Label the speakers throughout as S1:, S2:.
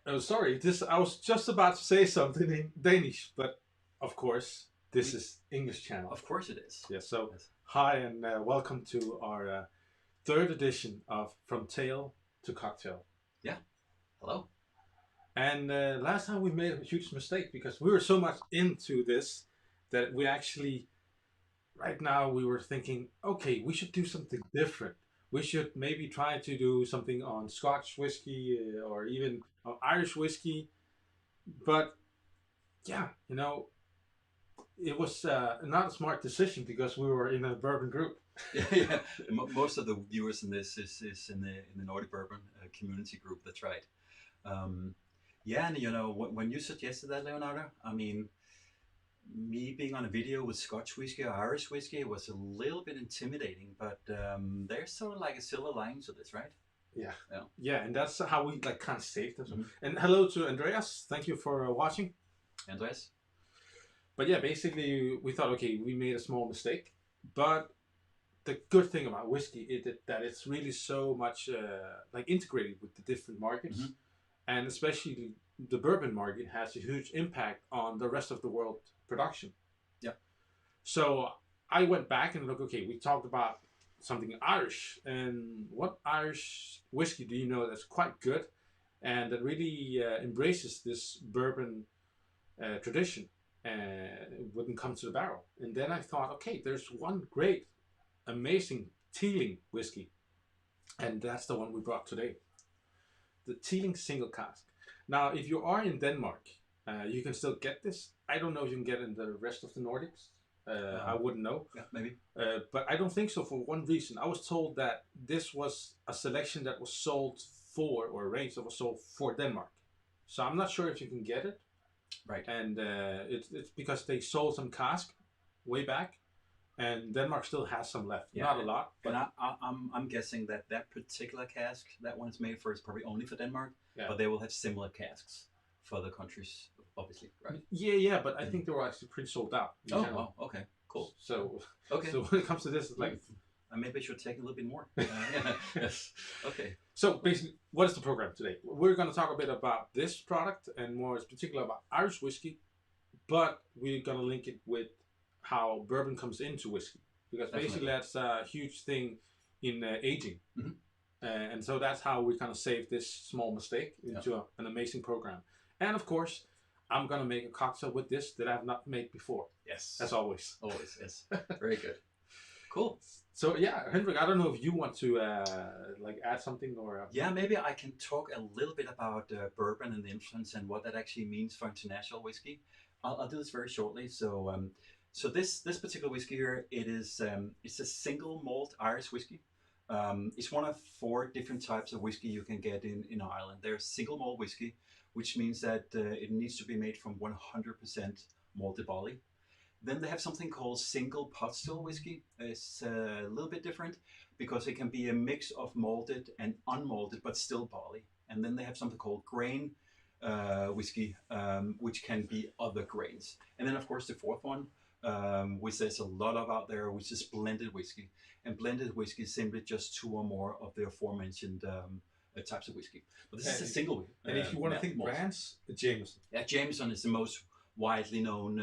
S1: Oh, sorry. This I was just about to say something in Danish, but of course, this
S2: We,
S1: is English channel.
S2: of course it is.
S1: Yeah. So,
S2: Yes.
S1: hi and welcome to our third edition of From Tale to Cocktail.
S2: Yeah. Hello.
S1: And last time we made a huge mistake because we were so much into this that we actually, right now, we were thinking, okay, we should do something different. We should maybe try to do something on Scotch whiskey or even on Irish whiskey. But yeah, it was not a smart decision because we were in a bourbon group.
S2: Yeah, yeah. Most of the viewers in this is in the Nordic Bourbon community group. That's right. Um, yeah, and when you suggested that, Leonardo, I mean, me being on a video with Scotch whiskey or Irish whiskey was a little bit intimidating, but there's sort of like a silver lining to this, right?
S1: Yeah,
S2: Yeah.
S1: yeah, and that's how we like kind of saved them.
S2: Hmm.
S1: And hello to Andreas. Thank you for watching.
S2: Andres?
S1: But yeah, basically we thought, okay, we made a small mistake, but the good thing about whiskey is that it's really so much like integrated with the different markets,
S2: Hmm.
S1: and especially the bourbon market has a huge impact on the rest of the world production.
S2: Yeah.
S1: So I went back and looked. Okay, we talked about something Irish, and what Irish whiskey do you know that's quite good, and that really embraces this bourbon tradition, and it wouldn't come to the barrel. And then I thought, okay, there's one great, amazing Teeling whiskey, and that's the one we brought today, the Teeling single cask. Now, if you are in Denmark, you can still get this. I don't know if you can get it in the rest of the Nordics. I wouldn't know.
S2: Yeah, maybe.
S1: But I don't think so for one reason. I was told that this was a selection that was sold for, or a range that was sold for Denmark. So I'm not sure if you can get it.
S2: Right.
S1: And it's because they sold some cask way back, and Denmark still has some left.
S2: Yeah,
S1: Not a lot, but
S2: and I'm guessing that that particular cask that one is made for is probably only for Denmark,
S1: yeah.
S2: but they will have similar casks for other countries, obviously, right?
S1: Yeah, but I
S2: Mm.
S1: think they were actually pretty sold out.
S2: Oh, wow. Okay, cool.
S1: So,
S2: Okay.
S1: so when it comes to this, it's like,
S2: Maybe I should take a little bit more. Yes. Okay.
S1: so basically, what is the program today? We're going to talk a bit about this product and more particular about Irish whiskey, but we're going to link it with how bourbon comes into whiskey, because basically
S2: Definitely.
S1: that's a huge thing in aging.
S2: Mhm.
S1: And so that's how we kind of saved this small mistake into an amazing program. And of course, I'm going to make a cocktail with this that I've not made before,
S2: Yes.
S1: as always.
S2: Always. Yes. Very good. Cool.
S1: So yeah, Hendrik, I don't know if you want to like add something or
S2: Yeah, maybe I can talk a little bit about bourbon and the influence and what that actually means for international whiskey. I'll do this very shortly. So this particular whiskey here, it's a single malt Irish whiskey. It's one of four different types of whiskey you can get in Ireland. There's single malt whiskey, which means that it needs to be made from 100% malted barley. Then they have something called single pot still whiskey. It's a little bit different because it can be a mix of malted and unmalted, but still barley. And then they have something called grain whiskey, which can be other grains. And then, of course, the fourth one, which there's a lot of out there, which is blended whiskey. And blended whiskey is simply just two or more of the aforementioned types of whiskey. But this is a single.
S1: And if you want to think
S2: malt.
S1: brands, Jameson.
S2: Yeah, Jameson is the most widely known.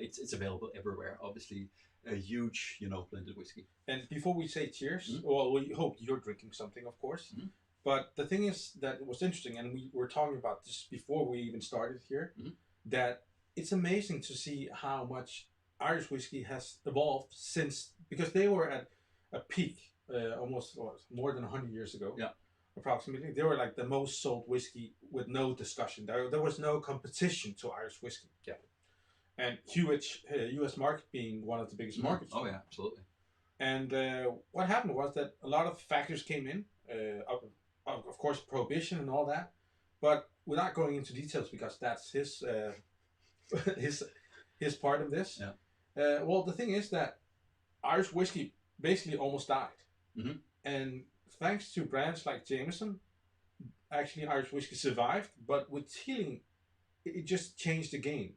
S2: It's available everywhere. Obviously, a huge blended whiskey.
S1: And before we say cheers, well, we hope you're drinking something, of course.
S2: Mm-hmm.
S1: But the thing is that was interesting, and we were talking about this before we even started here,
S2: Mm-hmm.
S1: that it's amazing to see how much Irish whiskey has evolved since, because they were at a peak almost more than 100 years ago.
S2: Yeah.
S1: Approximately. They were like the most sold whiskey with no discussion. There was no competition to Irish whiskey.
S2: Yeah.
S1: And huge US market being one of the biggest markets.
S2: Oh, yeah, absolutely.
S1: And what happened was that a lot of factors came in, of course, prohibition and all that. But without going into details, because that's his his part of this.
S2: Yeah.
S1: Well, the thing is that Irish whiskey basically almost died.
S2: Mm-hmm.
S1: And thanks to brands like Jameson, actually Irish whiskey survived. But with Teeling, it just changed the game.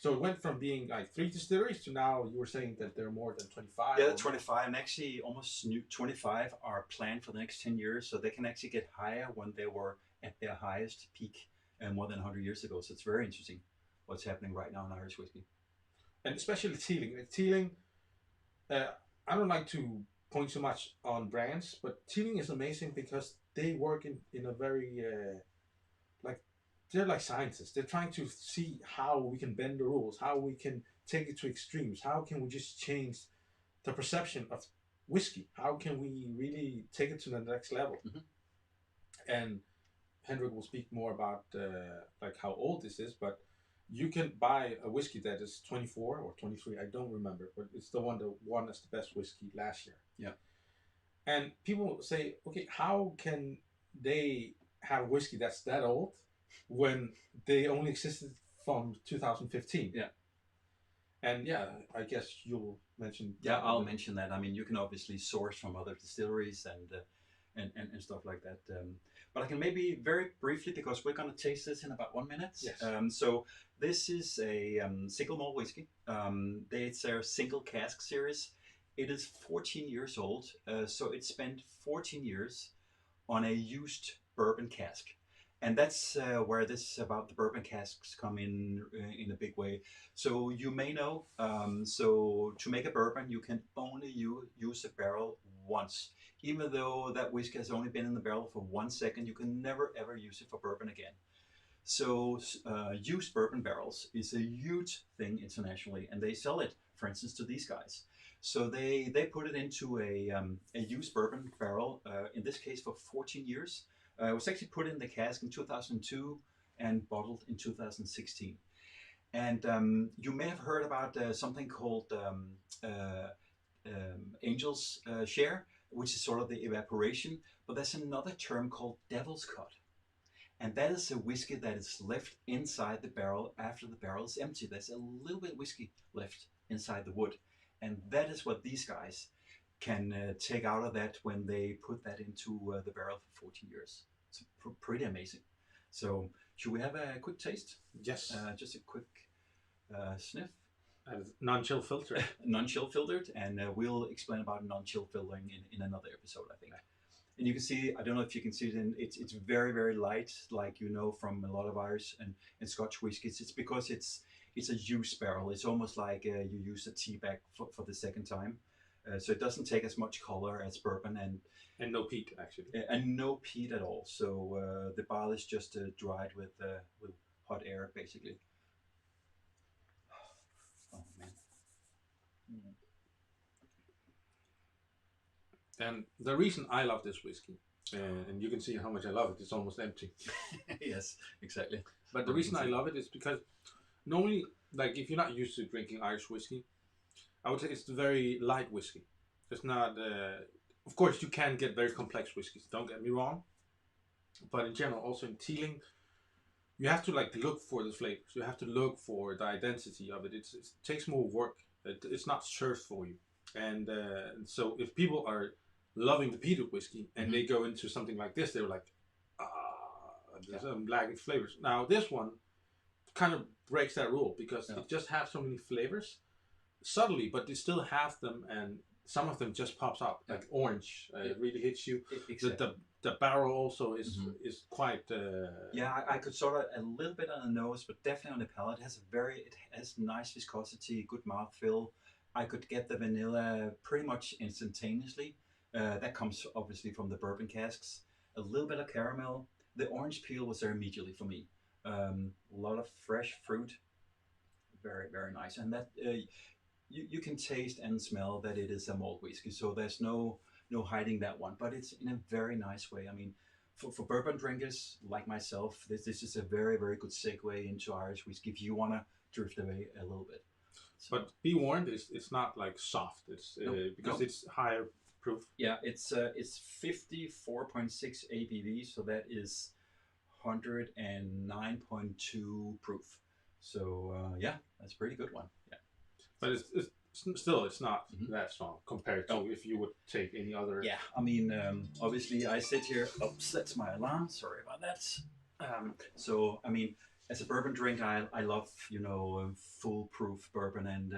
S1: So it went from being like 3 distilleries to now you were saying that there are more than 25.
S2: Yeah,
S1: Or more.
S2: 25, and actually almost new 25 are planned for the next 10 years, so they can actually get higher when they were at their highest peak more than 100 years ago. So it's very interesting what's happening right now in Irish whiskey.
S1: And especially Teeling. Teeling, uh, I don't like to point so much on brands, but Teeling is amazing because they work in a very like they're like scientists. They're trying to see how we can bend the rules, how we can take it to extremes, how can we just change the perception of whiskey, how can we really take it to the next level.
S2: Mm-hmm.
S1: And Henrik will speak more about like how old this is, but you can buy a whiskey that is 24 or 23, I don't remember, but it's the one that won as the best whiskey last year.
S2: Yeah.
S1: And people say, okay, how can they have whiskey that's that old when they only existed from 2015?
S2: Yeah.
S1: And yeah, I guess you'll mention.
S2: Yeah, I'll mention that. I mean, you can obviously source from other distilleries and stuff like that. But I can maybe very briefly, because we're going to taste this in about 1 minute.
S1: Yes.
S2: So this is a single malt whiskey. It's a single cask series. It is 14 years old. So it spent 14 years on a used bourbon cask. And that's where this about the bourbon casks come in a big way. So you may know, so to make a bourbon, you can only use a barrel once. Even though that whiskey has only been in the barrel for 1 second, you can never ever use it for bourbon again. So used bourbon barrels is a huge thing internationally, and they sell it, for instance, to these guys. So they put it into a used bourbon barrel, in this case for 14 years. It was actually put in the cask in 2002 and bottled in 2016. And you may have heard about something called Angel's Share, which is sort of the evaporation. But there's another term called Devil's Cut. And that is a whiskey that is left inside the barrel after the barrel is empty. There's a little bit of whiskey left inside the wood. And that is what these guys can take out of that when they put that into the barrel for 14 years. It's pretty amazing. So should we have a quick taste?
S1: Yes.
S2: Just a quick sniff.
S1: Non-chill filtered.
S2: Non-chill filtered, and we'll explain about non-chill filtering in another episode, I think. And you can see, I don't know if you can see it, it's very, very light, like you know from a lot of Irish and Scotch whiskies. It's because it's a used barrel. It's almost like you use a tea bag for the second time. So it doesn't take as much color as bourbon,
S1: and no peat actually.
S2: And no peat at all. So the barrel is just dried with hot air, basically. Oh man.
S1: And the reason I love this whiskey, and you can see how much I love it, it's almost empty.
S2: Yes, exactly.
S1: But the reason I love it is because normally, like if you're not used to drinking Irish whiskey, I would say it's a very light whiskey. It's not, of course you can get very complex whiskeys, don't get me wrong. But in general, also in Teeling, you have to like look for the flavors. You have to look for the identity of it. It takes more work. It's not served for you. And so if people are loving the peated whiskey and they go into something like this, they're like, there's some lagging flavors. Now this one kind of breaks that rule because it just has so many flavors subtly, but you still have them, and some of them just pops out like orange. It really hits you. Exactly. The barrel also is quite.
S2: I could sort of a little bit on the nose, but definitely on the palate. It has nice viscosity, good mouthfeel. I could get the vanilla pretty much instantaneously. That comes obviously from the bourbon casks. A little bit of caramel. The orange peel was there immediately for me. A lot of fresh fruit. Very, very nice. And that you can taste and smell that it is a malt whiskey. So there's no hiding that one. But it's in a very nice way. I mean, for bourbon drinkers like myself, this is a very, very good segue into Irish whiskey if you want to drift away a little bit. So.
S1: But be warned, it's not like soft. It's because it's higher proof.
S2: Yeah, it's 54.6 ABV, so that is 109.2 proof. So that's a pretty good one. Yeah,
S1: but it's not that strong compared to if you would take any other.
S2: Yeah, I mean, obviously I sit here. Oops, that's my alarm. Sorry about that. So I mean, as a bourbon drink, I love foolproof bourbon, and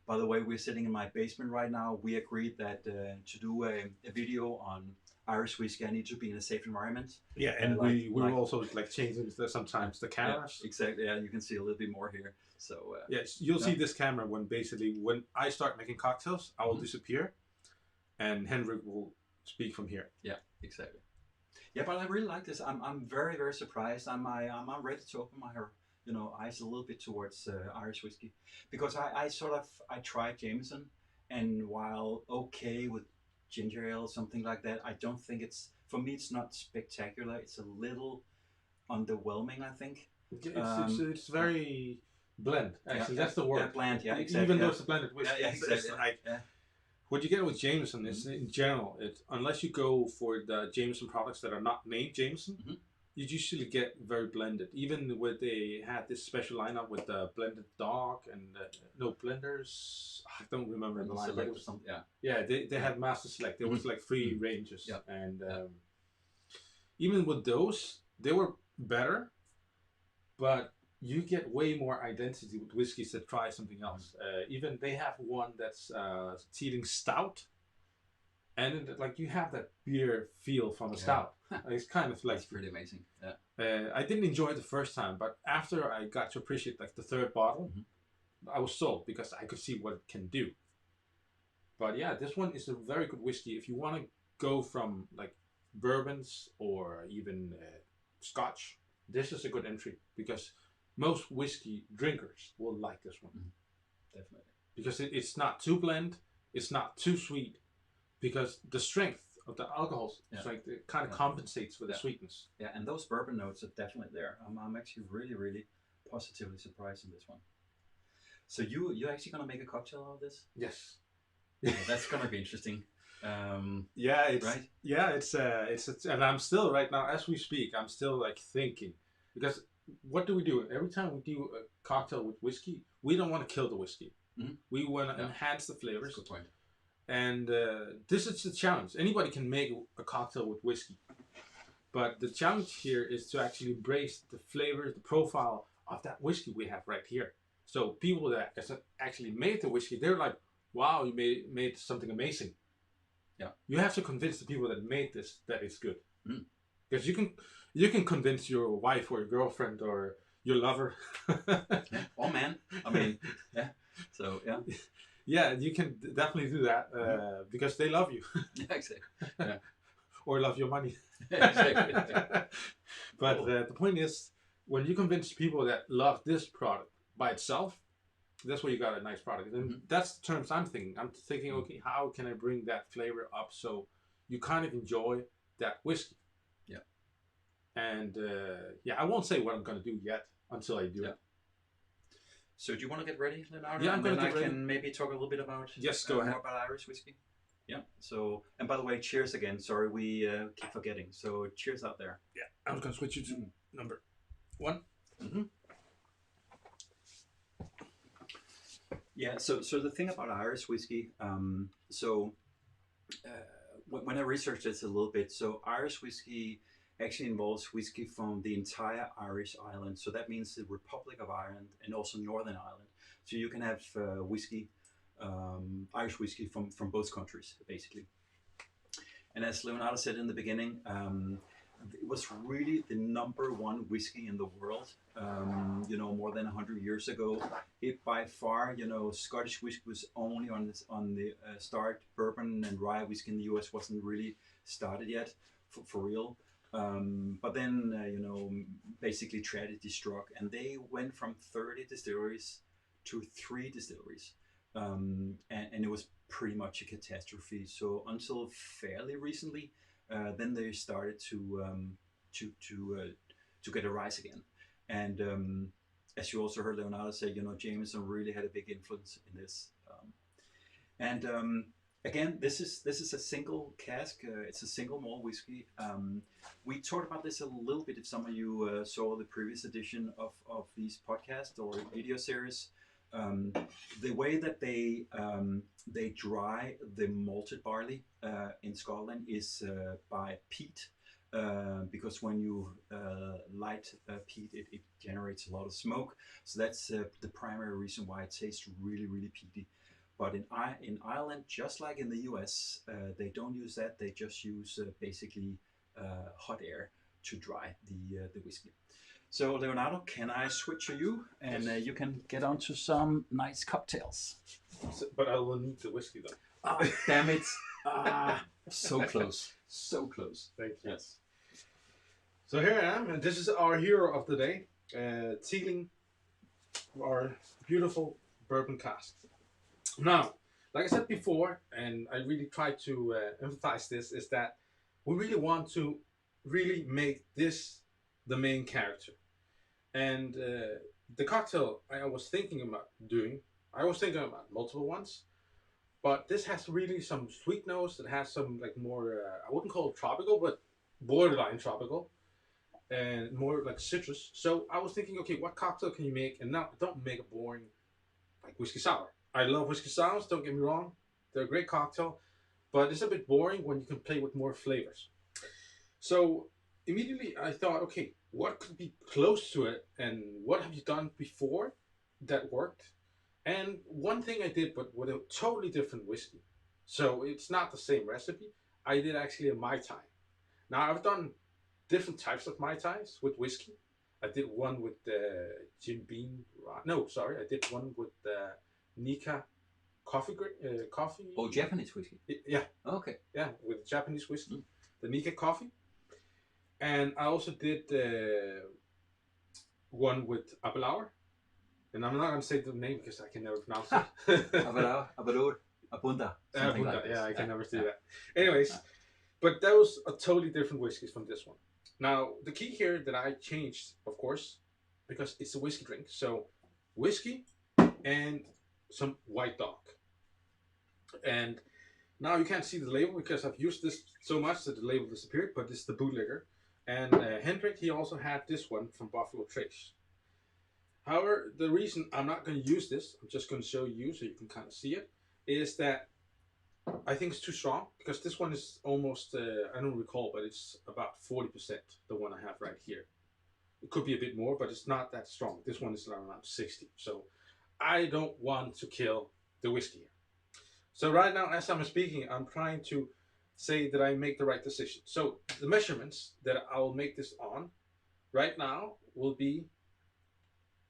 S2: by the way, we're sitting in my basement right now. We agreed that to do a video on Irish whiskey, I need to be in a safe environment.
S1: Yeah, and we will also like changing sometimes the cameras.
S2: Yeah, exactly. Yeah, you can see a little bit more here. So
S1: yes, you'll see this camera when I start making cocktails, I will disappear, and Henrik will speak from here.
S2: Yeah, exactly. Yeah, but I really like this. I'm very very surprised. I'm ready to open my eyes a little bit towards Irish whiskey, because I tried Jameson, and while okay with ginger ale, something like that, I don't think it's, for me it's not spectacular. It's a little underwhelming, I think.
S1: It's very blend. Actually, that's the word.
S2: Yeah, bland. Yeah, exactly.
S1: Even though it's a blended whiskey,
S2: yeah, exactly.
S1: It's like, what you get with Jameson is in general, unless you go for the Jameson products that are not named Jameson, you usually get very blended. Even with they had this special lineup with the blended dog and no blenders. I don't remember the lineup. They had Master Select. There was like 3 ranges, and even with those, they were better, but you get way more identity with whiskeys that try something else. Even they have one that's Teeling Stout, and like you have that beer feel from a stout. It's kind of like,
S2: it's pretty amazing. Yeah.
S1: I didn't enjoy it the first time, but after I got to appreciate like the 3rd bottle, I was sold because I could see what it can do. But yeah, this one is a very good whiskey if you want to go from like bourbons or even Scotch. This is a good entry because most whiskey drinkers will like this one.
S2: Definitely.
S1: Because it's not too bland, it's not too sweet, because the strength of the alcohol strength, it kind of compensates for the sweetness.
S2: Yeah, and those bourbon notes are definitely there. I'm actually really, really positively surprised in this one. So you're actually going to make a cocktail out of this?
S1: Yes.
S2: That's going to be interesting.
S1: It's and I'm still right now as we speak, I'm still like thinking, because what do we do every time we do a cocktail with whiskey? We don't want to kill the whiskey. We want to enhance the flavors.
S2: That's a good point.
S1: And this is the challenge. Anybody can make a cocktail with whiskey, but the challenge here is to actually embrace the flavor, the profile of that whiskey we have right here. So people that actually made the whiskey, they're like, wow, you made something amazing.
S2: Yeah.
S1: You have to convince the people that made this that it's good. Because you can convince your wife or your girlfriend or your lover.
S2: Or man. I mean, yeah. So, yeah.
S1: Yeah, you can definitely do that because they love you.
S2: Yeah, exactly. Yeah.
S1: Or love your money.
S2: Exactly.
S1: But the point is, when you convince people that love this product by itself, that's where you got a nice product. And that's the terms I'm thinking. I'm thinking, okay, how can I bring that flavor up so you kind of enjoy that whiskey?
S2: Yeah.
S1: And I won't say what I'm going to do yet until I do it.
S2: So do you want to get ready, Leonardo?
S1: Yeah, I'm going to get ready.
S2: I can maybe talk a little bit about
S1: go ahead.
S2: more about Irish whiskey. Yeah. So, and by the way, cheers again. Sorry, we keep forgetting. So cheers out there.
S1: Yeah. I'm going to switch you to number 1.
S2: Yeah. So the thing about Irish whiskey, when I researched this a little bit, so Irish whiskey actually involves whiskey from the entire Irish island. So that means the Republic of Ireland and also Northern Ireland. So you can have whiskey, Irish whiskey from both countries, basically. And as Leonardo said in the beginning, it was really the #1 whiskey in the world, more than 100 years ago. It by far, Scottish whiskey was only on the start. Bourbon and rye whiskey in the US wasn't really started yet for real. But then, basically tragedy struck, and they went from 30 distilleries to 3 distilleries, and it was pretty much a catastrophe. So until fairly recently, then they started to get a rise again. And as you also heard Leonardo say, Jameson really had a big influence in this. Again, this is a single cask. It's a single malt whiskey. We talked about this a little bit if some of you saw the previous edition of these podcasts or video series. The way that they dry the malted barley in Scotland is by peat. because when you light peat, it generates a lot of smoke. So that's the primary reason why it tastes really, really peaty. But in Ireland, just like in the US, they don't use that. They just use basically hot air to dry the whiskey. So Leonardo, can I switch to you, and
S1: Yes.
S2: you can get on to some nice cocktails?
S1: So, but I will need the whiskey though.
S2: Ah, damn it! Ah, so close, so close.
S1: Thank you.
S2: Yes.
S1: So here I am, and this is our hero of the day, Teeling, our beautiful bourbon cask. Now, like I said before, and I really try to emphasize this, is that we really want to really make this the main character. And the cocktail I was thinking about doing, I was thinking about multiple ones, but this has really some sweet notes. It has some like more, I wouldn't call it tropical, but borderline tropical, and more like citrus. So I was thinking, okay, what cocktail can you make? And now don't make it boring like whiskey sour. I love whiskey sours. Don't get me wrong; they're a great cocktail, but it's a bit boring when you can play with more flavors. So immediately I thought, okay, what could be close to it, and what have you done before that worked? And one thing I did, but with a totally different whiskey. So it's not the same recipe. I did actually a Mai Tai. Now I've done different types of Mai Tais with whiskey. I did one with Jim Beam. No, sorry, I did one with Nika coffee.
S2: Oh, Japanese whiskey.
S1: Yeah,
S2: Okay.
S1: yeah, with Japanese whiskey, the Nika coffee. And I also did one with Abelauer. And I'm not going to say the name because I can never pronounce it.
S2: Abelauer, Abunda, something like this.
S1: Yeah, I can never do that. Anyways, but that was a totally different whiskeys from this one. Now, the key here that I changed, of course, because it's a whiskey drink. So, whiskey and some white dog. And now you can't see the label because I've used this so much that the label disappeared, but it's the bootlegger. And Hendrik, he also had this one from Buffalo Trace. However, the reason I'm not going to use this, I'm just going to show you so you can kind of see it, is that I think it's too strong because this one is almost, I don't recall, but it's about 40%, the one I have right here. It could be a bit more, but it's not that strong. This one is around 60. So I don't want to kill the whiskey here. So right now, as I'm speaking, I'm trying to say that I make the right decision. So the measurements that I will make this on right now will be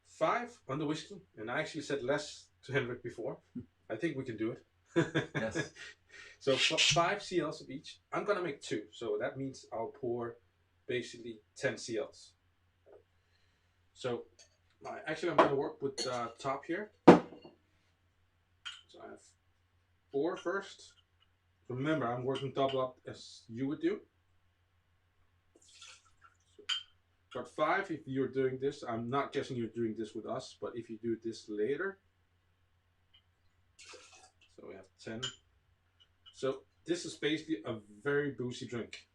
S1: 5 on the whiskey, and I actually said less to Henrik before. I think we can do it.
S2: Yes.
S1: So 5 CLs of each. I'm gonna make 2, so that means I'll pour basically 10 CLs. So actually, I'm gonna work with top here. So I have 4 first. Remember, I'm working double up as you would do. But 5 if you're doing this. I'm not guessing you're doing this with us, but if you do this later. So we have 10. So this is basically a very boozy drink.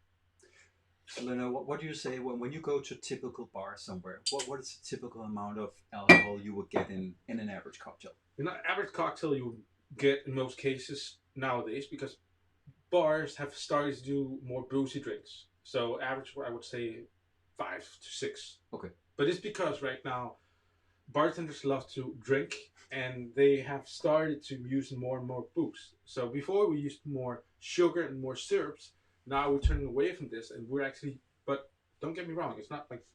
S2: So Lena, what do you say when you go to a typical bar somewhere? What is the typical amount of alcohol you would get in an average cocktail?
S1: Average cocktail you get in most cases nowadays because bars have started to do more boozy drinks. So average, I would say 5 to 6.
S2: Okay.
S1: But it's because right now bartenders love to drink and they have started to use more and more booze. So before we used more sugar and more syrups. Now we're turning away from this and we're actually, but don't get me wrong, it's not like,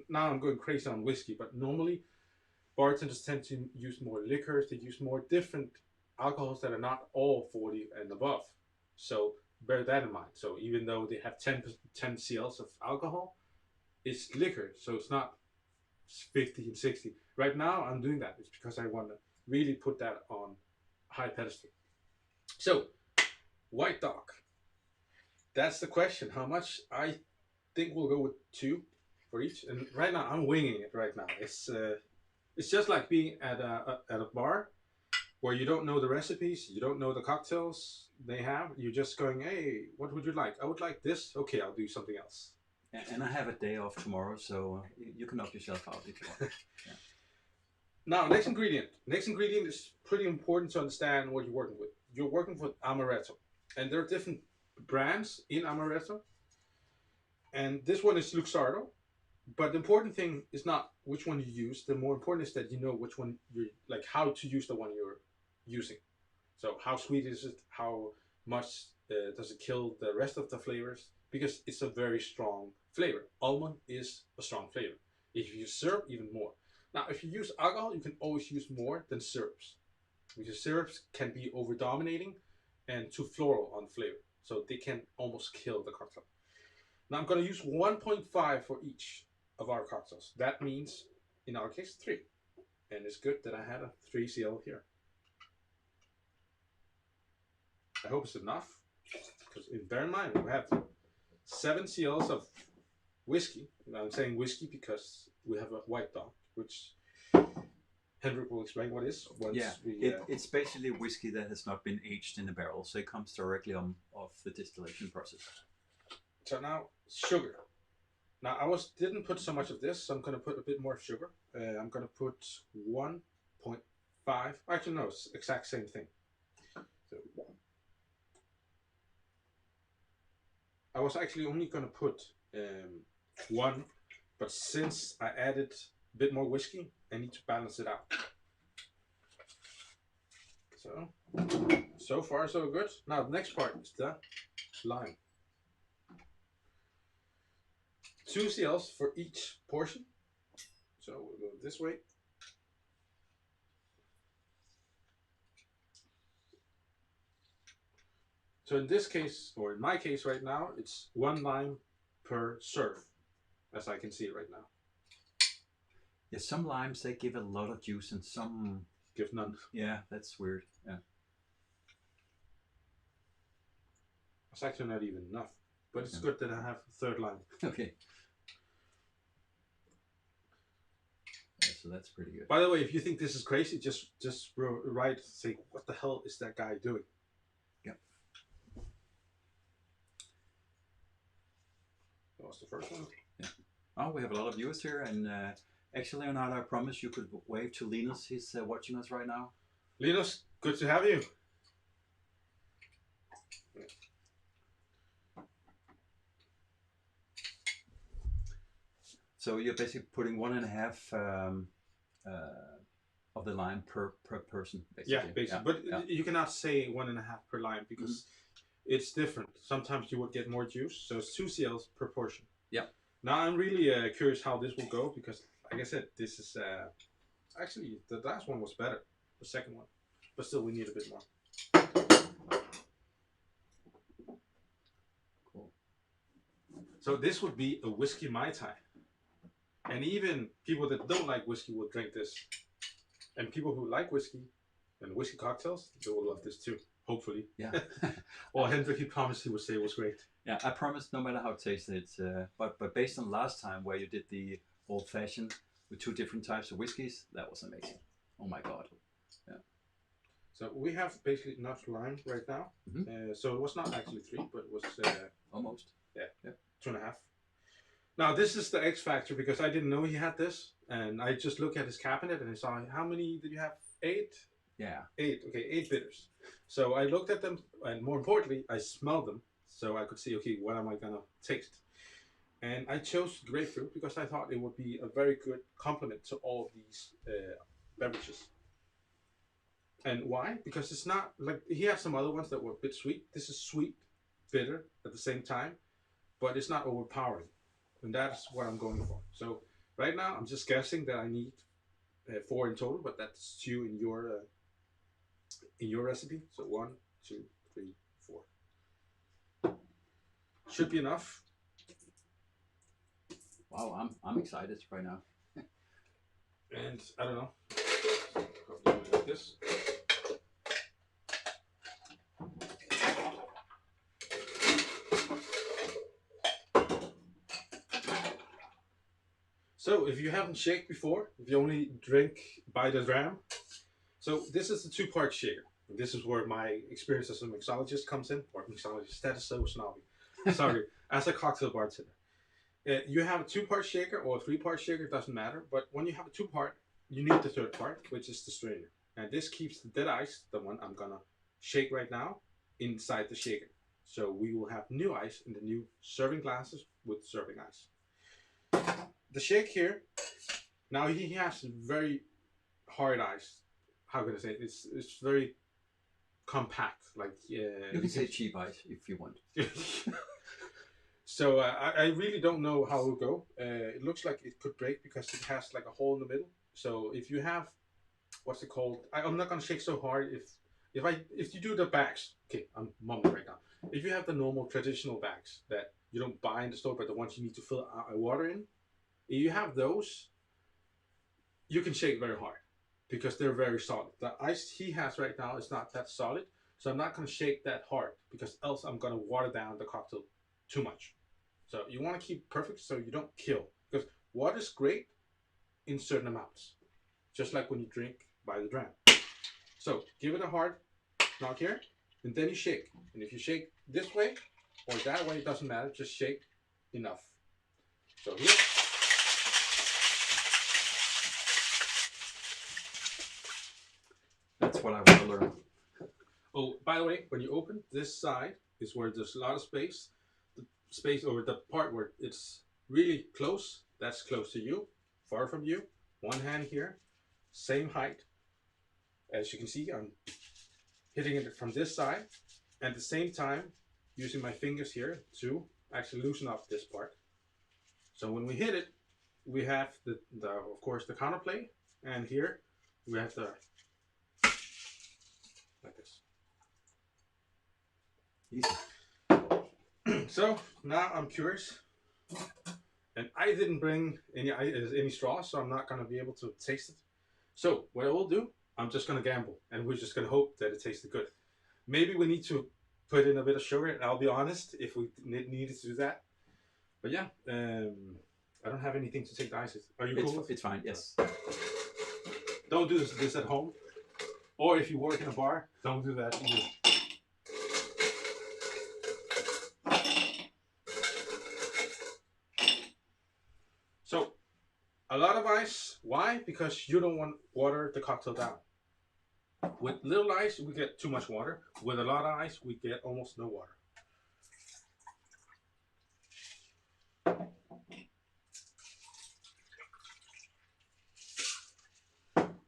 S1: now I'm going crazy on whiskey, but normally bartenders tend to use more liquors, they use more different alcohols that are not all 40 and above. So bear that in mind. So even though they have 10 CLs of alcohol, it's liquor, so it's not 50 and 60. Right now I'm doing that. It's because I want to really put that on high pedestal. So, white dog. That's the question. How much? I think we'll go with 2 for each. And right now I'm winging it. Right now it's just like being at a bar where you don't know the recipes, you don't know the cocktails they have. You're just going, hey, what would you like? I would like this. Okay, I'll do something else.
S2: And I have a day off tomorrow, so you can knock yourself out if you want. Yeah.
S1: Now, next ingredient. Next ingredient is pretty important to understand what you're working with. You're working with amaretto, and there are different brands in amaretto. And this one is Luxardo. But the important thing is not which one you use. The more important is that you know which one you're like how to use the one you're using. So how sweet is it? How much does it kill the rest of the flavors? Because it's a very strong flavor. Almond is a strong flavor. If you use syrup, even more. Now, if you use alcohol, you can always use more than syrups because syrups can be over dominating and too floral on flavor, so they can almost kill the cocktail. Now I'm going to use 1.5 for each of our cocktails. That means, in our case, 3. And it's good that I had a 3 CL here. I hope it's enough, because bear in mind, we have 7 CLs of whiskey. And I'm saying whiskey because we have a white dog, which Henrik will explain what is once
S2: Yeah,
S1: we.
S2: it's basically whiskey that has not been aged in a barrel, so it comes directly off the distillation process.
S1: So now sugar. Now didn't put so much of this, so I'm going to put a bit more sugar. I'm going to put 1.5. Actually, no, it's exact same thing. So I was actually only going to put 1, but since I added a bit more whiskey, I need to balance it out. So far so good. Now the next part is the lime. 2 CLs for each portion. So we'll go this way. So in this case, or in my case right now, it's 1 lime per serve, as I can see it right now.
S2: Yeah, some limes they give a lot of juice, and some
S1: give none.
S2: Yeah, that's weird. Yeah,
S1: it's actually not even enough, but it's good that I have a 3rd lime.
S2: Okay. Yeah, so that's pretty good.
S1: By the way, if you think this is crazy, just write, say, what the hell is that guy doing? That was the first one.
S2: Yeah. Oh, we have a lot of viewers here, and actually, Leonardo, I promise you could wave to Linus. He's watching us right now.
S1: Linus, good to have you.
S2: So you're basically putting 1.5 of the lime per person, basically.
S1: Yeah, basically. But you cannot say 1.5 per lime because it's different. Sometimes you would get more juice, so it's 2 CLs per portion.
S2: Yeah.
S1: Now I'm really curious how this will go because, like I said, this is actually the last one was better, the second one, but still we need a bit more.
S2: Cool.
S1: So this would be a whiskey Mai Tai. And even people that don't like whiskey will drink this. And people who like whiskey and whiskey cocktails, they will love this too. Hopefully.
S2: Yeah.
S1: Or Hendrik, he promised he would say it was great.
S2: Yeah, I promise no matter how it tastes, it's but based on last time where you did the old fashioned with 2 different types of whiskeys, that was amazing. Oh my god. Yeah.
S1: So we have basically enough lime right now. So it was not actually 3, but it was
S2: almost.
S1: Yeah. 2.5. Now this is the X factor because I didn't know he had this, and I just looked at his cabinet and I saw how many did you have? 8.
S2: Yeah.
S1: 8. Okay, 8 bitters. So I looked at them, and more importantly, I smelled them, so I could see, okay, what am I gonna taste? And I chose grapefruit because I thought it would be a very good complement to all of these beverages. And why? Because it's not like he has some other ones that were a bit sweet. This is sweet, bitter at the same time, but it's not overpowering. And that's what I'm going for. So right now I'm just guessing that I need 4 in total, but that's 2 in your recipe. So 1, 2, 3, 4 should be enough.
S2: Wow, I'm excited right now.
S1: And I don't know, like this. So if you haven't shaken before, if you only drink by the dram, so this is the 2-part shaker. This is where my experience as a mixologist comes in, or mixologist, that is so snobby. Sorry, as a cocktail bartender. You have a 2-part shaker or a 3-part shaker, doesn't matter, but when you have a 2-part, you need the 3rd part, which is the strainer. And this keeps the dead ice, the one I'm gonna shake right now, inside the shaker. So we will have new ice in the new serving glasses with serving ice. The shake here, now he has very hard ice. How can I say it? It's very compact. Like
S2: You can say cheap ice if you want.
S1: So I really don't know how it will go. It looks like it could break because it has like a hole in the middle. So if you have, what's it called? I'm not gonna shake so hard. If you do the bags, okay, I'm mumbling right now. If you have the normal traditional bags that you don't buy in the store, but the ones you need to fill water in, if you have those, you can shake very hard because they're very solid. The ice he has right now is not that solid, so I'm not gonna shake that hard because else I'm gonna water down the cocktail too much. So you want to keep perfect so you don't kill because water is great in certain amounts, just like when you drink by the dram. So give it a hard knock here, and then you shake. And if you shake this way or that way, it doesn't matter. Just shake enough. So here.
S2: That's what I want to learn.
S1: Oh, by the way, when you open this side is where there's a lot of space. The space over the part where it's really close, that's close to you, far from you. One hand here, same height. As you can see, I'm hitting it from this side. At the same time, using my fingers here to actually loosen up this part. So when we hit it, we have the of course the counterplay, and here we have the like this.
S2: Easy.
S1: So now I'm curious, and I didn't bring any straws, so I'm not gonna be able to taste it. So what I will do, I'm just gonna gamble, and we're just gonna hope that it tasted good. Maybe we need to put in a bit of sugar, and I'll be honest if we needed to do that. But yeah, I don't have anything to take the ices. Are you cool?
S2: It's fine. Yes.
S1: Don't do this at home, or if you work in a bar, don't do that either. So, a lot of ice. Why? Because you don't want water the cocktail down. With little ice, we get too much water. With a lot of ice, we get almost no water.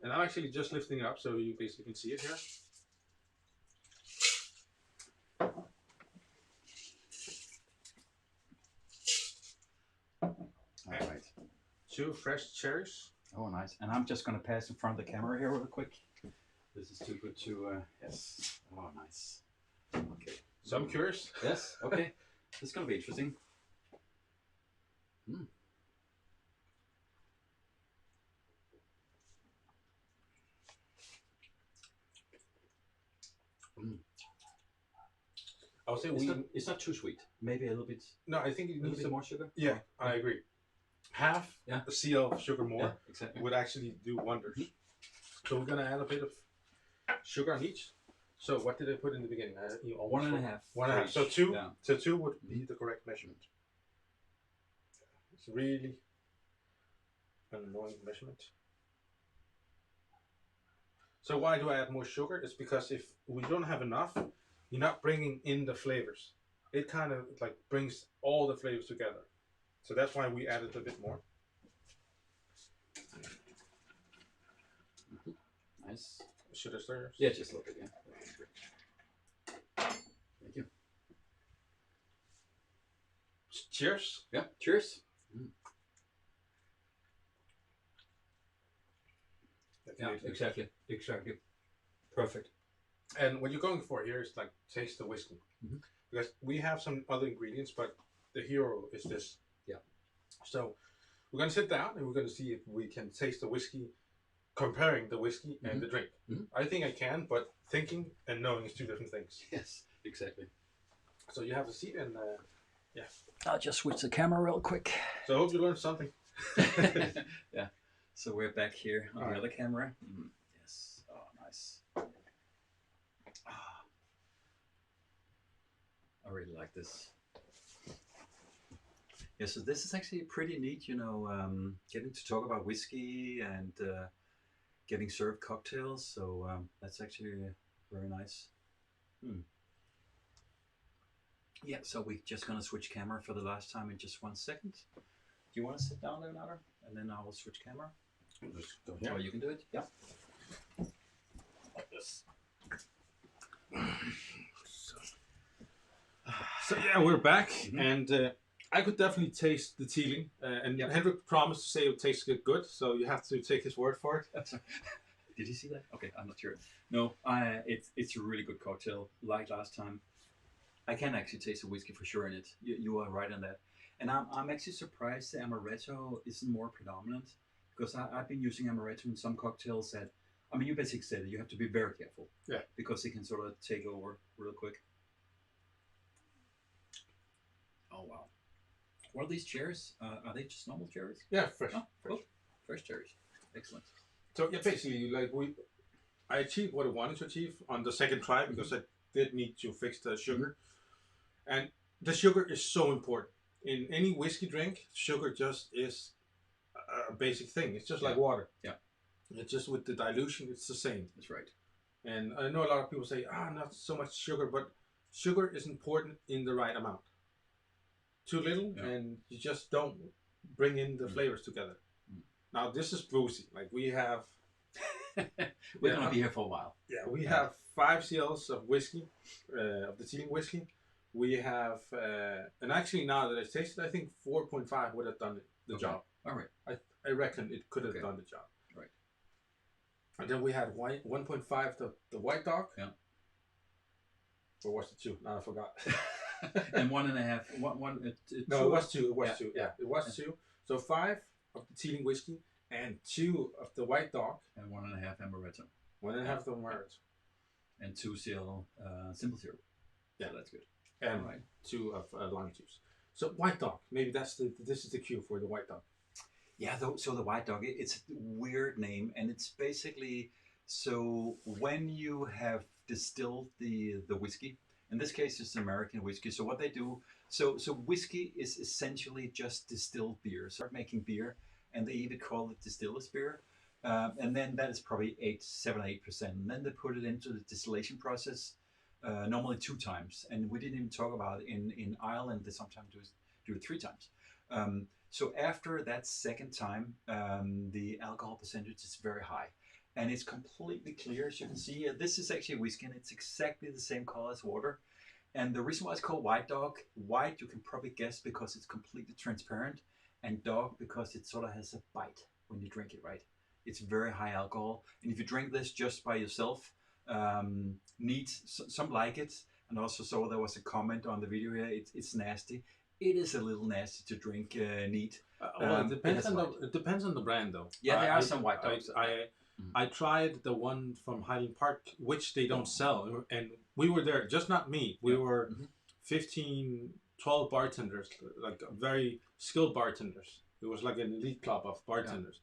S1: And I'm actually just lifting it up so you basically can see it here.
S2: All right.
S1: 2 fresh cherries.
S2: Oh, nice. And I'm just going to pass in front of the camera here real quick. This is too good to, yes. Oh, nice. Okay.
S1: So I'm curious.
S2: Yes, okay. This is going to be interesting. Mm. Mm.
S1: I would say
S2: it's not too sweet. Maybe a little bit.
S1: No, I think it needs
S2: more sugar.
S1: Yeah, I agree. Half a CL of sugar more
S2: exactly.
S1: would actually do wonders. Mm-hmm. So we're gonna add a bit of sugar on each. So what did I put in the beginning?
S2: 1.5.
S1: 1.5. So 2. Yeah. So 2 would be the correct measurement. It's really an annoying measurement. So why do I add more sugar? It's because if we don't have enough, you're not bringing in the flavors. It kind of like brings all the flavors together. So that's why we added a bit more.
S2: Mm-hmm. Nice.
S1: Should I stir?
S2: Yeah, just a little bit, yeah. Thank you.
S1: Cheers.
S2: Yeah, cheers. Mm. Yeah, exactly. Perfect.
S1: And what you're going for here is like taste the whiskey. Mm-hmm. Because we have some other ingredients, but the hero is this.
S2: Yeah.
S1: So we're going to sit down and we're going to see if we can taste the whiskey, comparing the whiskey and the drink. Mm-hmm. I think I can, but thinking and knowing is 2 different things.
S2: Yes, exactly.
S1: So you have a seat and yeah.
S2: I'll just switch the camera real quick.
S1: So I hope you learned something.
S2: Yeah. So we're back here on the other camera. Mm. Yes. Oh, nice. I really like this. Yeah, so this is actually pretty neat, you know, getting to talk about whiskey and getting served cocktails. So that's actually very nice. Hmm. Yeah, so we're just gonna switch camera for the last time in just 1 second. Do you want to sit down, Leonardo? And then I will switch camera.
S1: Just go here.
S2: Oh, you can do it. Yeah.
S1: Yes. So yeah, we're back, and I could definitely taste the Teeling, and Henrik promised to say it tastes good, so you have to take his word for it.
S2: Did you see that? Okay, I'm not sure. No, it's a really good cocktail. Like last time, I can actually taste the whiskey for sure in it. You are right on that. And I'm actually surprised the amaretto isn't more predominant, because I've been using amaretto in some cocktails that, I mean, you basically said that you have to be very careful.
S1: Yeah.
S2: Because it can sort of take over real quick. Oh, wow. What are these cherries? Are they just normal cherries?
S1: Yeah, fresh.
S2: Oh, fresh. Cool. Fresh cherries. Excellent.
S1: So yeah, basically, like I achieved what I wanted to achieve on the second try, because I did need to fix the sugar, and the sugar is so important in any whiskey drink. Sugar just is a basic thing. It's just like water.
S2: Yeah.
S1: It's just with the dilution, it's the same.
S2: That's right.
S1: And I know a lot of people say, not so much sugar, but sugar is important in the right amount. Too little, and you just don't bring in the flavors together. Now this is boozy. Like we have,
S2: we're gonna be here for a while.
S1: Yeah, we have 5 cls of whiskey, of the Teeling whiskey. We have, and actually now that I tasted, I think 4.5 would have done the job.
S2: All right.
S1: I reckon it could have done the job.
S2: Right.
S1: And then we had 1.5 the White Dog.
S2: Yeah.
S1: Or was it 2? No, I forgot.
S2: And 1.5.
S1: No, it was 2. It was 2. Yeah, it was 2. So 5 of the Teeling whiskey and 2 of the White Dog.
S2: And 1.5 amaretto.
S1: 1.5 of the amaretto.
S2: And 2 cl simple syrup. Yeah, so that's good.
S1: And 2 of lime juice. So White Dog, maybe this is the cue for the White Dog.
S2: Yeah, so the White Dog, it's a weird name, and it's basically, so when you have distilled the whiskey, in this case it's American whiskey, so what they do, so whiskey is essentially just distilled beer. Start making beer, and they even call it distiller's beer, and then that is probably 7-8%, and then they put it into the distillation process, normally 2 times, and we didn't even talk about it in Ireland. They sometimes do it 3 times. So after that second time, the alcohol percentage is very high, and it's completely clear. As you can see, this is actually whiskey, and it's exactly the same color as water. And the reason why it's called White Dog, white you can probably guess because it's completely transparent, and dog because it sort of has a bite when you drink it, right? It's very high alcohol, and if you drink this just by yourself, some like it, and also so there was a comment on the video here. It's nasty. It is a little nasty to drink neat.
S1: Well, it depends on the brand, though.
S2: Yeah, there are some White Dogs.
S1: I tried the one from Highland Park, which they don't sell, and we were there. Just not me. We were 15, 12 bartenders, like very skilled bartenders. It was like an elite club of bartenders.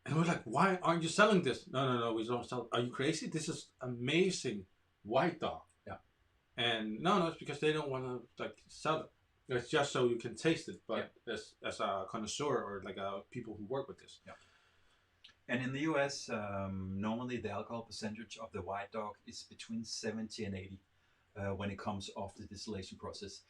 S1: And we're like, why aren't you selling this? No, we don't sell. Are you crazy? This is amazing White Dog.
S2: Yeah.
S1: And no, it's because they don't want to like sell it. It's just so you can taste it, but as a connoisseur or like people who work with this.
S2: Yeah. And in the US, normally the alcohol percentage of the White Dog is between 70 and 80 when it comes off the distillation process.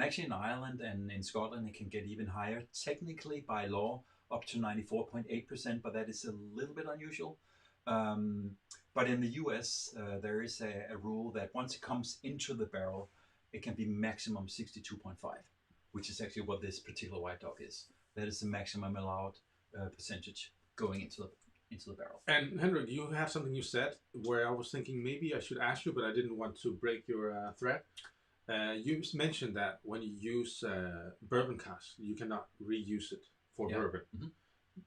S2: Actually in Ireland and in Scotland, it can get even higher. Technically, by law, up to 94.8%, but that is a little bit unusual. But in the US, there is a rule that once it comes into the barrel, it can be maximum 62.5, which is actually what this particular White Dog is. That is the maximum allowed percentage going into the barrel.
S1: And Henrik, you have something you said where I was thinking maybe I should ask you, but I didn't want to break your thread. You mentioned that when you use bourbon cask, you cannot reuse it for bourbon. Mm-hmm.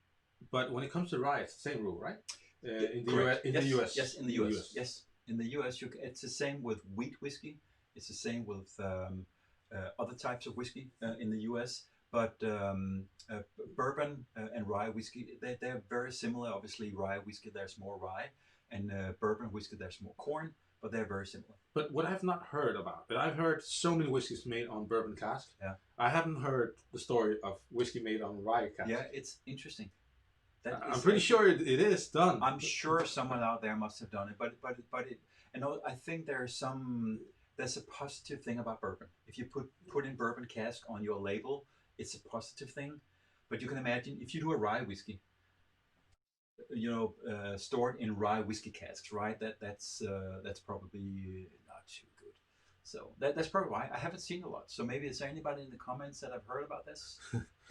S1: But when it comes to rye, it's the same rule, right? In the US.
S2: Yes, in the US. Yes, in the US, it's the same with wheat whiskey. It's the same with other types of whiskey in the US. But bourbon and rye whiskey, they're very similar. Obviously, rye whiskey, there's more rye. And bourbon whiskey, there's more corn. But they're very similar.
S1: But what I've not heard about, but I've heard so many whiskeys made on bourbon cask.
S2: Yeah.
S1: I haven't heard the story of whiskey made on rye cask.
S2: Yeah, it's interesting.
S1: I'm pretty sure it is done.
S2: I'm sure someone out there must have done it, but I think there are some there's a positive thing about bourbon. If you put in bourbon cask on your label, it's a positive thing. But you can imagine if you do a rye whiskey, stored in rye whiskey casks, right? That's probably not too good. So that's probably why I haven't seen a lot. So maybe is there anybody in the comments that have heard about this?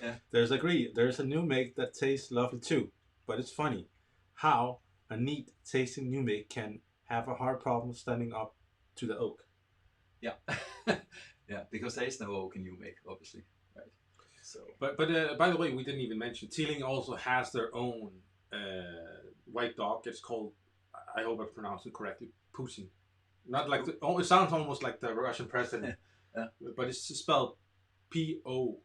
S2: Yeah.
S1: There's a new make that tastes lovely too, but it's funny how a neat tasting new make can have a hard problem standing up to the oak.
S2: Yeah. Yeah, because there is no oak in you make, obviously, right? So
S1: But by the way, we didn't even mention Teeling also has their own white dog. It's called, I hope I pronounced it correctly, Putin. Not like it sounds almost like the Russian president,
S2: yeah.
S1: but it's spelled Poitin.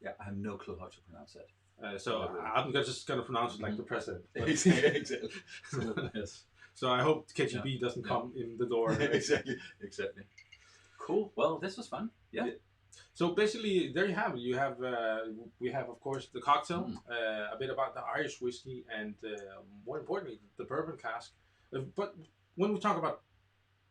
S2: Yeah, I have no clue how to pronounce that.
S1: So I'm just gonna pronounce it like the president.
S2: Exactly.
S1: So, yes. So I hope KGB doesn't come in the door.
S2: Exactly. Cool. Well, this was fun. Yeah.
S1: So basically, there you have it. You have we have of course the cocktail, a bit about the Irish whiskey, and more importantly, the bourbon cask. But when we talk about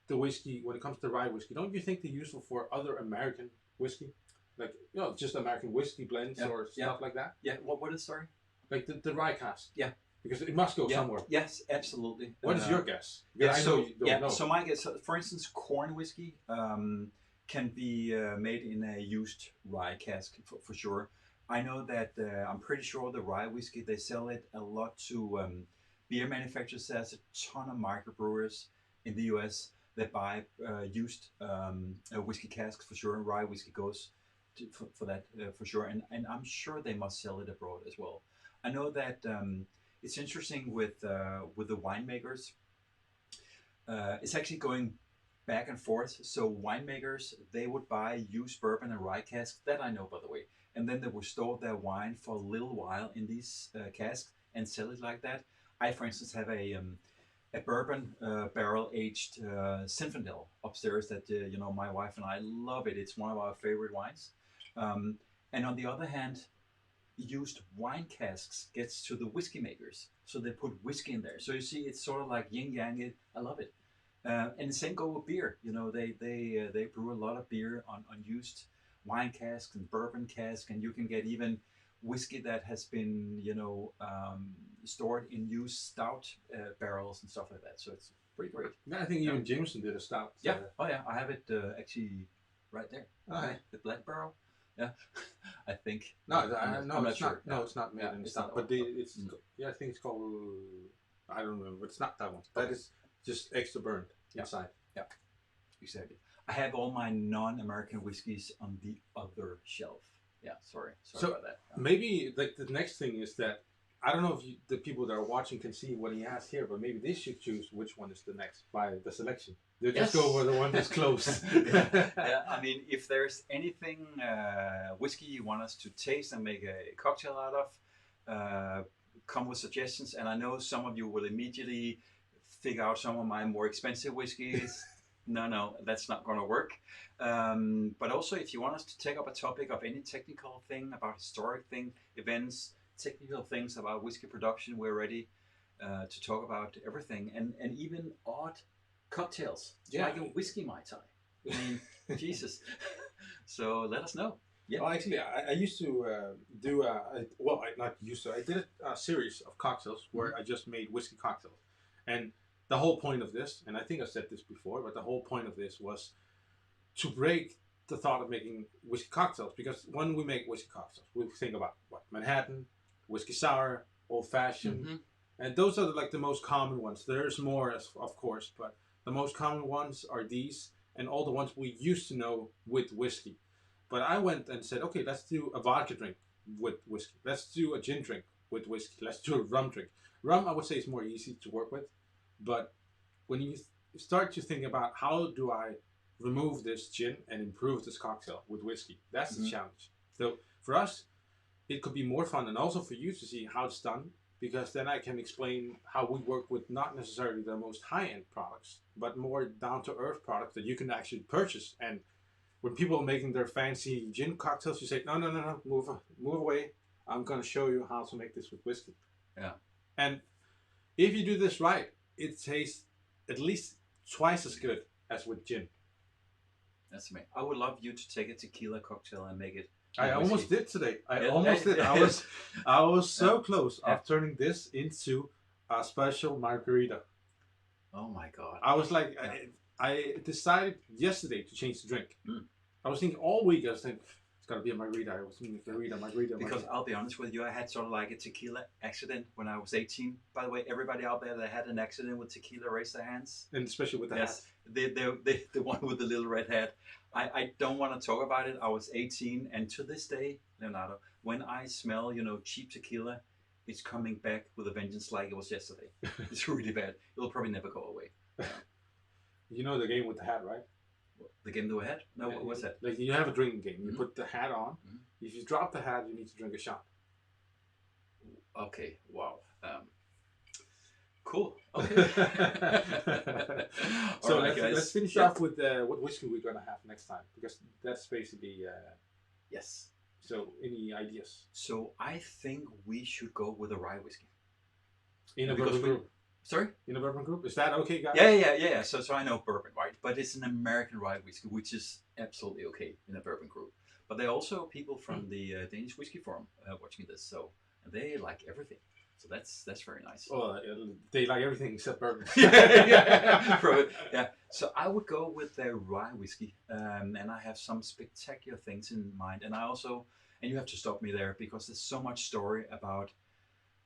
S1: the whiskey, when it comes to rye whiskey, don't you think they're useful for other American whiskey, like just American whiskey blends or stuff like that?
S2: Yeah. What is sorry?
S1: Like the rye cask.
S2: Yeah.
S1: Because it must go somewhere.
S2: Yes, absolutely.
S1: What is your guess?
S2: Yeah,
S1: I know you don't know.
S2: So my guess, for instance, corn whiskey can be made in a used rye cask for sure. I know that I'm pretty sure the rye whiskey they sell it a lot to beer manufacturers. There's a ton of microbrewers in the U.S. that buy used whiskey casks for sure. Rye whiskey goes for that for sure, and I'm sure they must sell it abroad as well. I know that. It's interesting with the winemakers. It's actually going back and forth. So winemakers they would buy used bourbon and rye casks that I know by the way, and then they would store their wine for a little while in these casks and sell it like that. I, for instance, have a bourbon barrel aged Zinfandel upstairs that my wife and I love it. It's one of our favorite wines. And on the other hand, used wine casks gets to the whiskey makers, so they put whiskey in there. So you see, it's sort of like yin yang. I love it. And the same go with beer. They brew a lot of beer on used wine casks and bourbon casks, and you can get even whiskey that has been stored in used stout barrels and stuff like that. So it's pretty great.
S1: Yeah, I think even Jameson did a stout.
S2: Yeah. Oh yeah, I have it actually right there.
S1: Okay.
S2: The black barrel. Yeah, I think.
S1: I'm
S2: not
S1: it's
S2: sure.
S1: Not. No, it's not made in stout. But it's I think it's called. I don't remember. It's not that one. That is just extra burned inside.
S2: Yeah, exactly. I have all my non-American whiskeys on the other shelf. Yeah, sorry about that.
S1: Maybe like the next thing is that I don't know if the people that are watching can see what he has here, but maybe they should choose which one is the next by the selection. They'll just go for the one that's close.
S2: Yeah, I mean, if there's anything whiskey you want us to taste and make a cocktail out of, come with suggestions. And I know some of you will immediately figure out some of my more expensive whiskeys. No, that's not going to work. But also, if you want us to take up a topic of any technical thing about historic thing, events, technical things about whiskey production, we're ready to talk about everything, and even odd cocktails, like a whiskey Mai Tai. I mean, Jesus. So let us know. Yeah.
S1: Well, actually, I used to do I did a series of cocktails where I just made whiskey cocktails, and the whole point of this, and I think I said this before, but the whole point of this was to break the thought of making whiskey cocktails, because when we make whiskey cocktails, we think about Manhattan, whiskey sour, old fashioned, and those are like the most common ones. There's more, of course, but the most common ones are these, and all the ones we used to know with whiskey. But I went and said, okay, let's do a vodka drink with whiskey. Let's do a gin drink with whiskey. Let's do a rum drink. Rum, I would say, is more easy to work with, but when you start to think about how do I remove this gin and improve this cocktail with whiskey, that's the challenge. So for us, it could be more fun, and also for you to see how it's done, because then I can explain how we work with not necessarily the most high-end products, but more down-to-earth products that you can actually purchase. And when people are making their fancy gin cocktails, you say, no, move away. I'm going to show you how to make this with whiskey.
S2: Yeah.
S1: And if you do this right, it tastes at least twice as good as with gin.
S2: That's amazing. I would love you to take a tequila cocktail and make it
S1: I
S2: a
S1: almost
S2: whiskey.
S1: did today. I
S2: Yeah,
S1: almost did.
S2: yeah,
S1: I was
S2: yeah,
S1: so close
S2: yeah.
S1: of turning this into a special margarita.
S2: Oh my god.
S1: I was like,
S2: Yeah.
S1: I decided yesterday to change the drink.
S2: Mm.
S1: I was thinking all week. I was thinking it's gotta be a margarita. I was thinking margarita.
S2: Because I'll be honest with you, I had sort of like a tequila accident when I was 18. By the way, everybody out there that had an accident with tequila, raise their hands.
S1: And especially with the
S2: Yes,
S1: hat.
S2: the one with the little red hat. I don't want to talk about it. I was 18, and to this day, Leonardo, when I smell, cheap tequila, it's coming back with a vengeance like it was yesterday. It's really bad. It'll probably never go away.
S1: You know the game with the hat, right?
S2: The game that we had? No,
S1: Yeah,
S2: what's that?
S1: Like you have a drinking game. You
S2: Mhm.
S1: put the hat on.
S2: Mhm.
S1: If you drop the hat, you need to drink a shot.
S2: Okay, wow. Cool.
S1: So
S2: All right,
S1: let's finish off with what whiskey we're gonna have next time, because that's basically
S2: Yes.
S1: so. Any ideas
S2: So I think we should go with a rye whiskey.
S1: in a
S2: Because
S1: bourbon
S2: we-
S1: group?
S2: Sorry?
S1: In a bourbon group, is that okay, guys?
S2: Yeah. So I know bourbon, right? But it's an American rye whiskey, which is absolutely okay in a bourbon group. But there are also people from the Danish Whiskey Forum watching this, so they like everything. So that's very nice.
S1: Oh, they like everything except bourbon.
S2: Yeah. So I would go with the rye whiskey, and I have some spectacular things in mind. And you have to stop me there because there's so much story about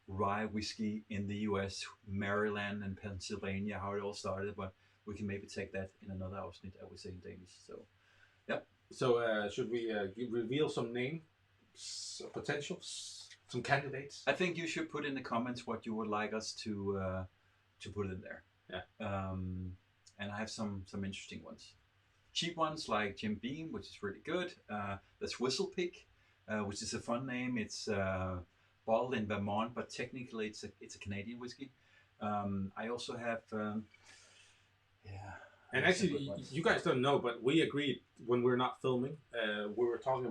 S2: rye whiskey in the U.S., Maryland, and Pennsylvania, how it all started. But we can maybe take that in another afsnit, I would say in Danish. So, yeah.
S1: So should we reveal some names, potentials, some candidates?
S2: I think you should put in the comments what you would like us to put in there.
S1: Yeah.
S2: And I have some interesting ones. Cheap ones like Jim Beam, which is really good. There's Whistle Pig, which is a fun name. It's bottled in Vermont, but technically it's a Canadian whiskey. I also have
S1: And actually, you guys don't know, but we agreed when we're not filming. We were talking